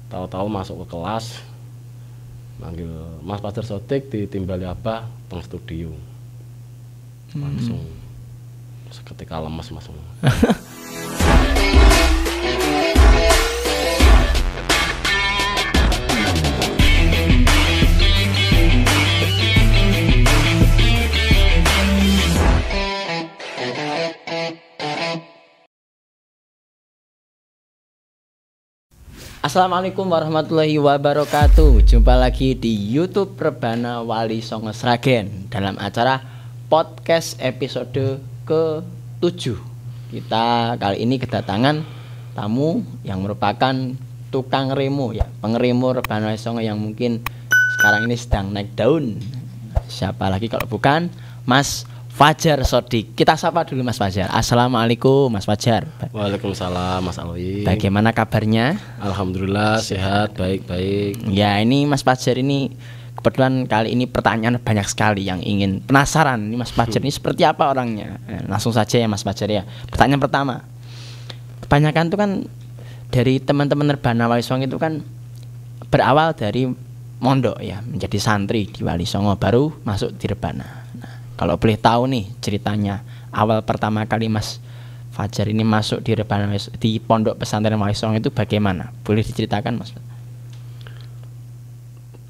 Tahu-tahu masuk ke kelas, manggil Mas Fajar Sodik ditimbali apa teng studio. Langsung seketika lemes Mas. Assalamualaikum warahmatullahi wabarakatuh. Jumpa lagi di YouTube Rebana Wali Songo Sragen dalam acara podcast episode ke-7. Kita kali ini kedatangan tamu yang merupakan tukang remo ya, pengremo Rebana Wali Songo yang mungkin sekarang ini sedang naik daun. Siapa lagi kalau bukan Mas Fajar Sodik. Kita sapa dulu Mas Fajar. Assalamualaikum Mas Fajar. Waalaikumsalam Mas Alwi. Bagaimana kabarnya? Alhamdulillah sehat, baik-baik. Ya ini Mas Fajar ini kebetulan kali ini pertanyaan banyak sekali yang ingin penasaran. Ini Mas Fajar ini seperti apa orangnya? Langsung saja ya Mas Fajar ya. Pertanyaan pertama. Kebanyakan itu kan dari teman-teman Rebana Wali Songo itu kan berawal dari mondok ya, menjadi santri di Wali Songo baru masuk di Rebana. Kalau boleh tahu nih ceritanya awal pertama kali Mas Fajar ini masuk di Rebana di Pondok Pesantren Wali Songo itu bagaimana? Boleh diceritakan Mas?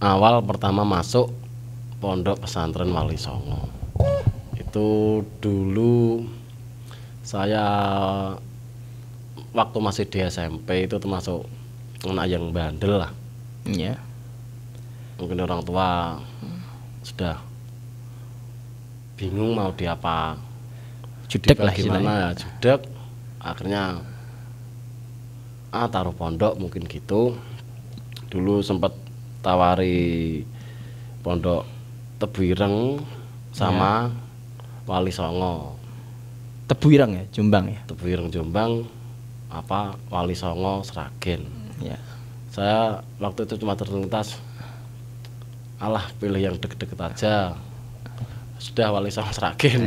Awal pertama masuk Pondok Pesantren Wali Songo itu dulu saya waktu masih di SMP itu termasuk anak yang bandel lah. Iya. Mungkin orang tua sudah bingung mau diapa, Judek lah gimana ya, judek. Akhirnya taruh pondok mungkin gitu. Dulu sempat tawari pondok Tebuireng sama Wali Songo. Tebuireng ya, Jombang ya. Tebuireng Jombang, Wali Songo Sragen. Ya. Saya waktu itu cuma terlintas, alah pilih yang deket-deket aja. Sudah Wali Songo Sragen.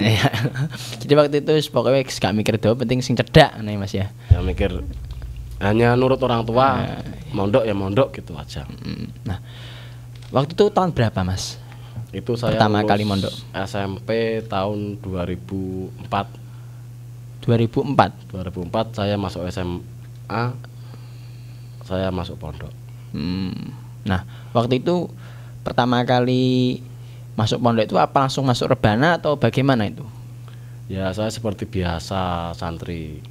Jadi waktu itu pokoknya gak mikir doang, penting sing cedak nih Mas ya. Ya mikir hanya nurut orang tua, mondok ya mondok gitu aja. Nah, waktu itu tahun berapa Mas? Itu saya pertama kali mondok. SMP tahun 2004. 2004 saya masuk SMA, saya masuk pondok. Nah, waktu itu pertama kali masuk pondok itu apa langsung masuk Rebana atau bagaimana itu? Ya saya seperti biasa santri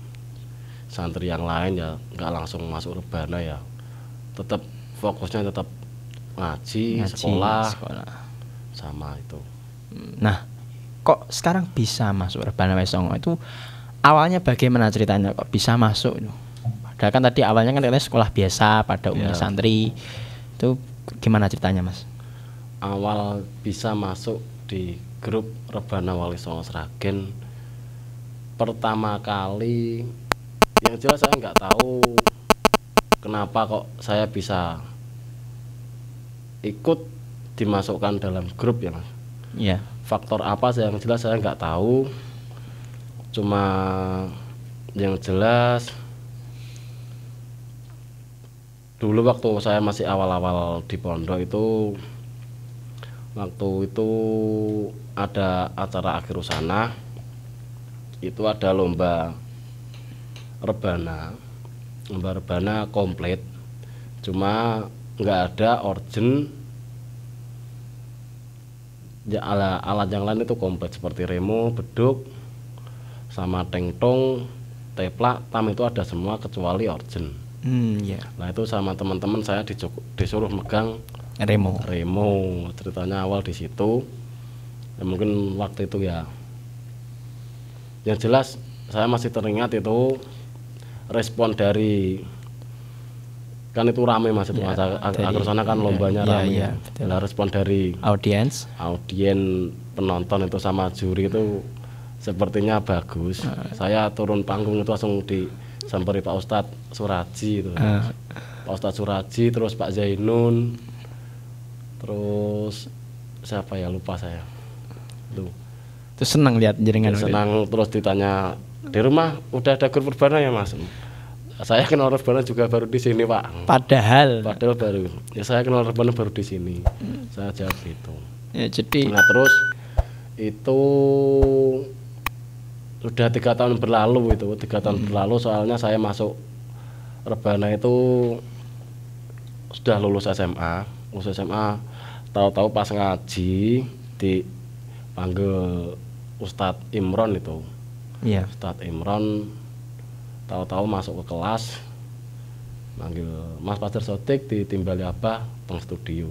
yang lain ya, nggak langsung masuk Rebana ya. Tetap fokusnya tetap ngaji sekolah sama itu. Nah, kok sekarang bisa masuk Rebana Wali Songo itu awalnya bagaimana ceritanya kok bisa masuk itu? Padahal kan tadi awalnya kan katanya sekolah biasa pada umumnya santri. Itu gimana ceritanya Mas? Awal bisa masuk di grup Rebana Wali Songo Sragen pertama kali, yang jelas saya nggak tahu kenapa kok saya bisa ikut dimasukkan dalam grup ya Mas. Iya. Faktor apa yang jelas saya nggak tahu, cuma yang jelas dulu waktu saya masih awal-awal di pondok itu, waktu itu ada acara akhir usana, itu ada lomba rebana komplit, cuma nggak ada orjen ya, alat yang lain itu komplit seperti remo, beduk, sama tengtong, teplak, tam itu ada semua kecuali orjen. Nah itu sama teman-teman saya disuruh megang remo. Ceritanya awal di situ. Ya, mungkin waktu itu ya. Yang jelas saya masih teringat itu respon dari, kan itu rame Mas itu akhir sana kan lombanya rame. Nah, respon dari audiens penonton itu sama juri itu sepertinya bagus. Saya turun panggung itu langsung disamperi Pak Ustadz Suraji itu. Pak Ustadz Suraji, terus Pak Zainun, terus siapa ya, lupa saya. Terus senang lihat jaringan. Senang, terus ditanya, di rumah udah ada grup Rebana ya Mas? Saya kenal rebana juga baru di sini, Pak. Padahal baru. Ya saya kenal rebana baru di sini. Saya jawab gitu. Ya, jadi nah terus itu sudah 3 tahun berlalu itu. 3 tahun berlalu soalnya saya masuk rebana itu sudah lulus SMA. Tahu-tahu pas ngaji dipanggil Ustadz Imron itu. Iya. Ustadz Imron tahu-tahu masuk ke kelas manggil Mas Fajar Sodik ditimbali apa teng studio.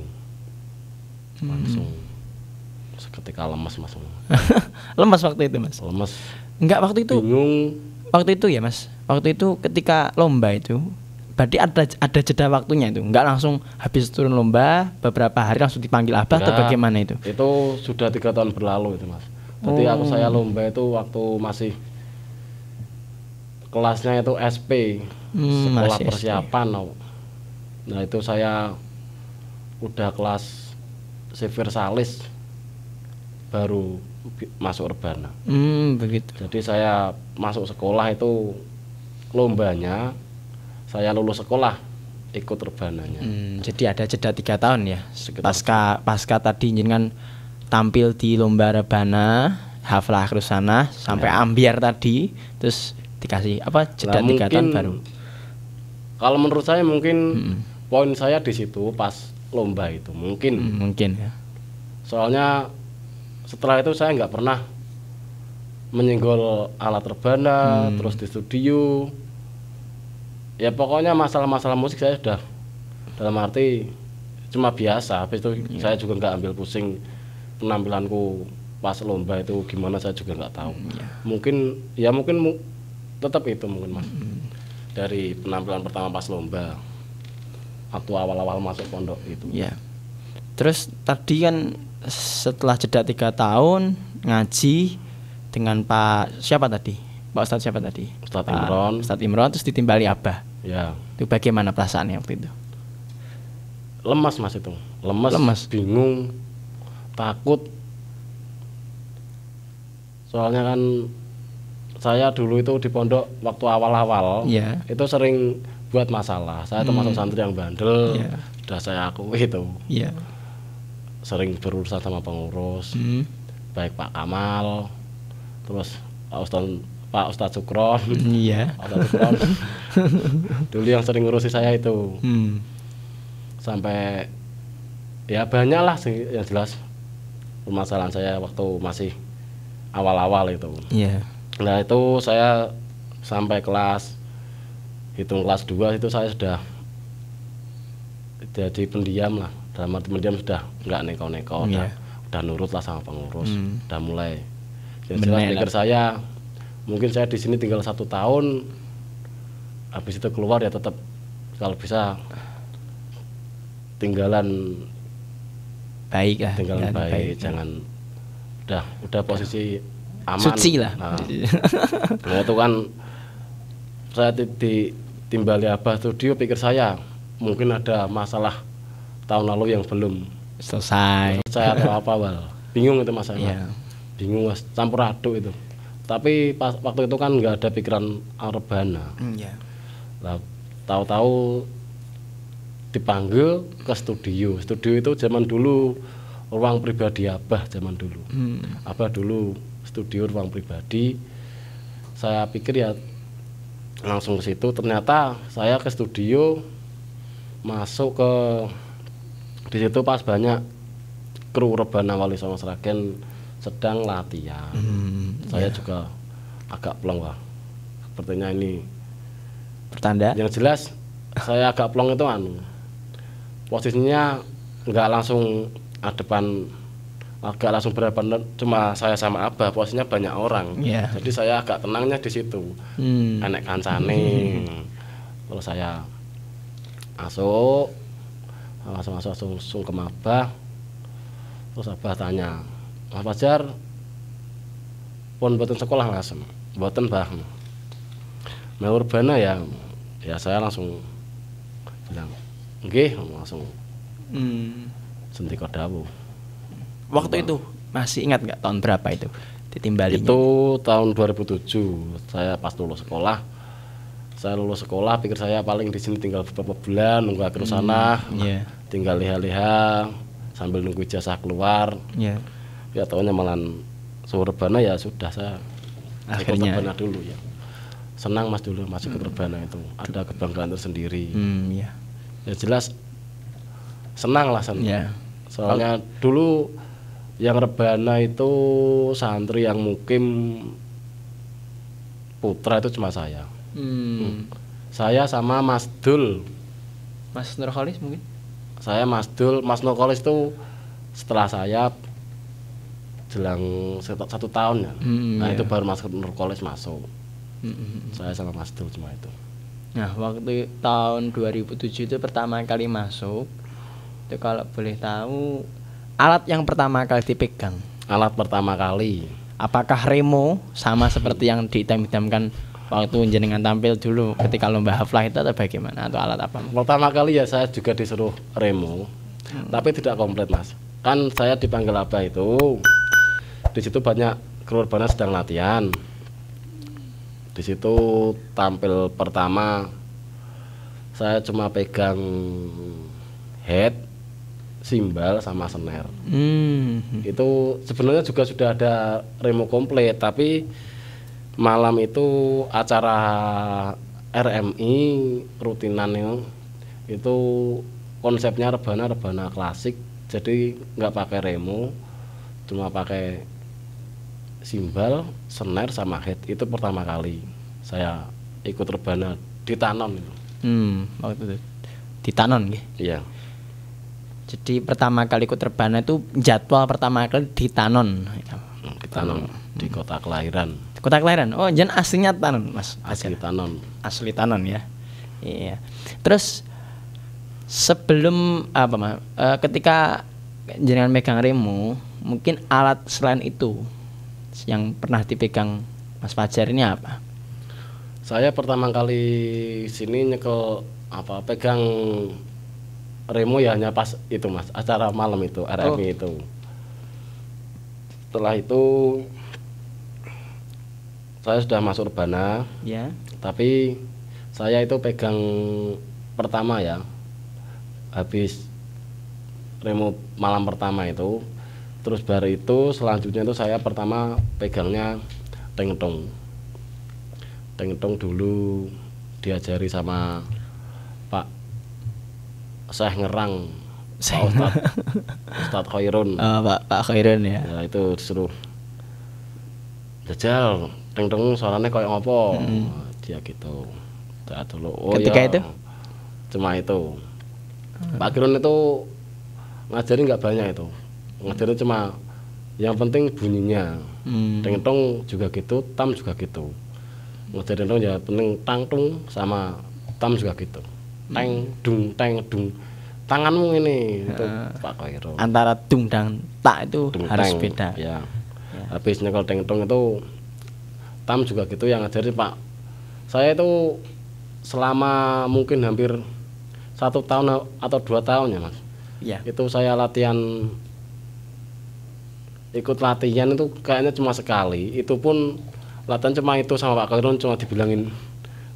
Langsung seketika lemas Mas. Lemas waktu itu, Mas? Lemas. Enggak, waktu itu bingung. Waktu itu ya, Mas. Waktu itu ketika lomba itu berarti ada jeda waktunya itu. Enggak langsung habis turun lomba beberapa hari langsung dipanggil abah atau bagaimana itu? Itu sudah 3 tahun berlalu itu, Mas. Jadi saya lomba itu waktu masih kelasnya itu SP, sekolah persiapan. Nah itu saya udah kelas Sivir Salis baru masuk rebana. Begitu. Jadi saya masuk sekolah itu lombanya, saya lulus sekolah ikut rebananya. Jadi ada jeda 3 tahun ya. Pasca tadi jenengan tampil di lomba rebana, haflah akhirusana sampai ambiar tadi, terus dikasih apa jeda 3 tahun baru. Kalau menurut saya mungkin poin saya di situ pas lomba itu mungkin ya. Soalnya setelah itu saya nggak pernah menyenggol alat rebana, terus di studio. Ya pokoknya masalah-masalah musik saya sudah dalam arti cuma biasa. Habis itu saya juga nggak ambil pusing penampilanku pas lomba itu gimana, saya juga nggak tahu. Mungkin tetap itu mungkin, Mas. Dari penampilan pertama pas lomba waktu awal-awal masuk pondok itu. Ya. Terus tadi kan setelah jeda 3 tahun ngaji dengan Pak siapa tadi? Pak Ustadz siapa tadi? Ustadz Imron terus ditimbali abah. Ya. Itu bagaimana perasaannya waktu itu? Lemas, Mas, itu. Lemas. Bingung, takut. Soalnya kan saya dulu itu di pondok waktu awal-awal itu sering buat masalah. Saya termasuk santri yang bandel, sudah saya akui itu. Sering berurusan sama pengurus, baik Pak Kamal, terus Pak Ustadz Sukron. Ustadz Sukron. Dulu yang sering ngurusi saya itu. Sampai ya banyak lah sih yang jelas permasalahan saya waktu masih awal-awal itu. Nah itu saya sampai kelas 2 itu saya sudah jadi pendiam lah. Dalam arti pendiam sudah nggak neko-neko, udah nurut lah sama pengurus, udah mulai. Yang jelas pikir saya mungkin saya di sini tinggal 1 tahun, habis itu keluar ya tetap kalau bisa tinggalan baik, jangan udah posisi aman, suci lah. Nah itu kan saya ditimbali abah studio, pikir saya mungkin ada masalah tahun lalu yang belum selesai atau apa, bingung itu masalah. Bingung, Mas, campur aduk itu. Tapi waktu itu kan nggak ada pikiran rebana. Nah, tahu-tahu dipanggil ke studio itu zaman dulu ruang pribadi abah zaman dulu. Abah dulu studio ruang pribadi. Saya pikir ya langsung ke situ. Ternyata saya ke studio, masuk ke di situ pas banyak kru rebana Wali Songo Sragen sedang latihan. Saya juga agak plong, wah. Sepertinya ini pertanda. Yang jelas saya agak plong itu posisinya nggak langsung depan, agak langsung berhadapan, cuma saya sama abah, posisinya banyak orang. Jadi saya agak tenangnya di situ. Enek kancane. Kalau saya masuk langsung ke abah. Terus abah tanya, Mas Fajar pun boten sekolah, Mas? Boten, Bah. Mau rebana ya saya langsung bilang nggih, langsung sendika dawuh. Waktu itu masih ingat nggak tahun berapa itu ditimbalinya? Itu tahun 2007, saya pas lulus sekolah. Saya lulus sekolah, pikir saya paling di sini tinggal beberapa bulan, nunggu akhir sana, tinggal liha-liha sambil nunggu ijazah keluar. Ya taunya malah suruh rebana, ya sudah saya akhirnya rebana dulu ya. Senang Mas dulu masuk ke rebana itu, ada kebanggaan tersendiri. Ya jelas senang lah soalnya dulu yang rebana itu santri yang mukim putra itu cuma saya. Saya sama Mas Dul. Mas Nurholis mungkin? Saya Mas Dul, Mas Nurholis itu setelah saya jelang 1 tahun ya. Itu baru Mas Nurholis masuk. Saya sama Mas Dul cuma itu. Nah, waktu tahun 2007 itu pertama kali masuk. Itu kalau boleh tahu alat yang pertama kali dipegang. Alat pertama kali. Apakah remo sama seperti yang diidam-idamkan waktu jenengan tampil dulu ketika lomba haflah itu atau bagaimana, atau alat apa? Pertama kali ya saya juga disuruh remo, tapi tidak komplit Mas. Kan saya dipanggil Abah itu, di situ banyak kru rebana sedang latihan. Di situ tampil pertama saya cuma pegang head, simbal sama snare. Itu sebenarnya juga sudah ada remo komplit, tapi malam itu acara RMI rutinan itu konsepnya rebana klasik, jadi nggak pakai remo, cuma pakai simbal, snare sama head. Itu pertama kali saya ikut rebana di Tanon itu. Waktu itu di Tanon nggih. Iya. Jadi pertama kali ikut rebana itu jadwal pertama kali di Tanon. Di Tanon, di kota kelahiran. Kota kelahiran. Oh, jangan aslinya Tanon, Mas. Asli Tanon. Asli Tanon ya. Iya. Terus sebelum apa, Mas? Ketika jenengan megang remo, mungkin alat selain itu yang pernah dipegang Mas Fajar ini apa? Saya pertama kali sini nyekel pegang remo ya hanya pas itu Mas, acara malam itu, RMI itu. Setelah itu saya sudah masuk rebana. Ya. Tapi saya itu pegang pertama ya. Habis remo malam pertama itu, terus baru itu selanjutnya itu saya pertama pegangnya tengtong. Tengtong dulu diajari sama Pak Syekh Ngerang, Ustadz Khairun. Pak Khairun ya. Ya itu disuruh jajal tengtong suaranya kayak ngopo. Dia gitu. Dulu. Ketika itu cuma itu. Pak Khairun itu ngajarin nggak banyak itu. Ngajarin cuma yang penting bunyinya. Tengtong juga gitu, tam juga gitu. Ngajarin dong ya penting tangtung sama tam juga gitu. Teng dung. Tanganmu ini itu Pak Khairun. Antara dung dan tak itu dung, harus teng, beda. Ya. Habis nyekel tengtong itu tam juga gitu yang ngajarin Pak. Saya itu selama mungkin hampir 1 tahun atau 2 tahun ya Mas. Ya. Itu saya ikut latihan itu kayaknya cuma sekali. Itu pun latihan cuma itu sama Pak Khairun, cuma dibilangin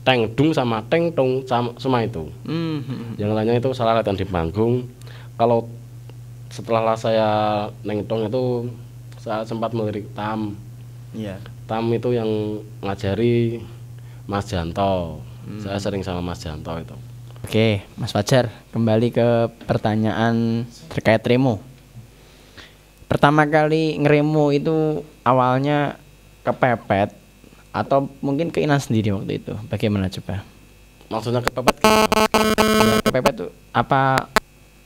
teng dung sama teng tong sama itu. Yang lainnya itu salah latihan di panggung. Kalau setelah saya nengtong itu saya sempat melirik tam. Yeah. Tam itu yang ngajari Mas Janto. Saya sering sama Mas Janto itu. Oke, Mas Fajar, kembali ke pertanyaan terkait remo. Pertama kali ngeremo itu awalnya kepepet atau mungkin keinginan sendiri waktu itu? Bagaimana coba? Maksudnya kepepet? Ya, kepepet tuh apa?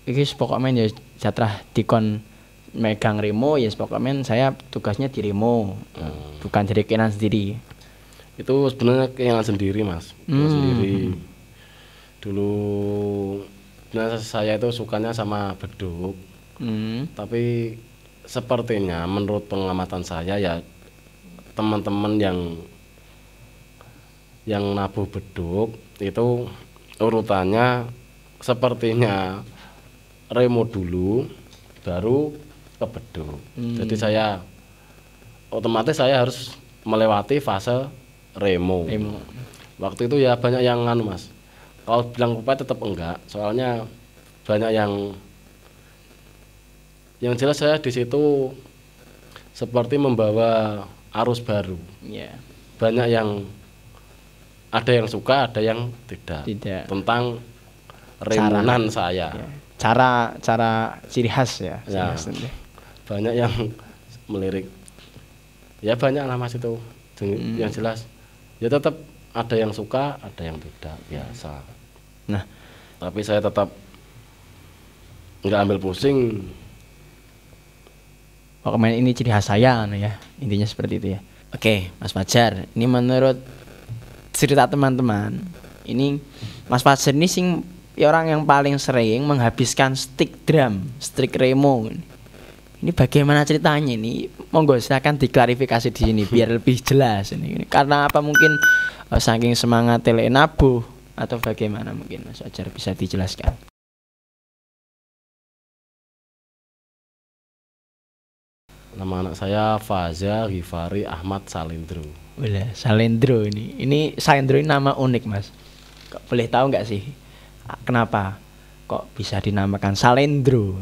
Iki pokoknya ya jatra dikon megang remo ya pokoknya saya tugasnya di remo, bukan dari keinginan sendiri. Itu sebenarnya keinginan sendiri Mas, sendiri. Dulu sebenarnya saya itu sukanya sama beduk, tapi sepertinya menurut pengamatan saya ya teman-teman yang nabuh beduk itu urutannya sepertinya remo dulu baru ke beduk. Jadi saya otomatis saya harus melewati fase remo. Waktu itu ya banyak yang nganu Mas. Kalau bilang kupat tetap enggak, soalnya banyak yang jelas saya di situ seperti membawa arus baru. Yeah. Banyak yang ada yang suka, ada yang tidak. Tentang remunan saya. Yeah. Cara ciri khas ya. Ya. Banyak yang melirik. Ya banyak lah Mas itu. Yang jelas ya tetap ada yang suka, ada yang tidak, biasa. Nah, tapi saya tetap nggak ambil pusing. Pokoknya ini ciri khas saya ya. Intinya seperti itu ya. Oke, Mas Fajar, ini menurut cerita teman-teman, ini Mas Fajar ini orang yang paling sering menghabiskan stick drum, stick remo. Ini bagaimana ceritanya ini? Monggo silakan diklarifikasi di sini biar lebih jelas ini. Karena apa mungkin saking semangat nabuh atau bagaimana mungkin Mas Fajar bisa dijelaskan? Nama anak saya Faza Ghifari Ahmad Salendro. Boleh, Salendro ini. Ini Salendro ini nama unik Mas. Kok boleh tahu nggak sih kenapa kok bisa dinamakan Salendro?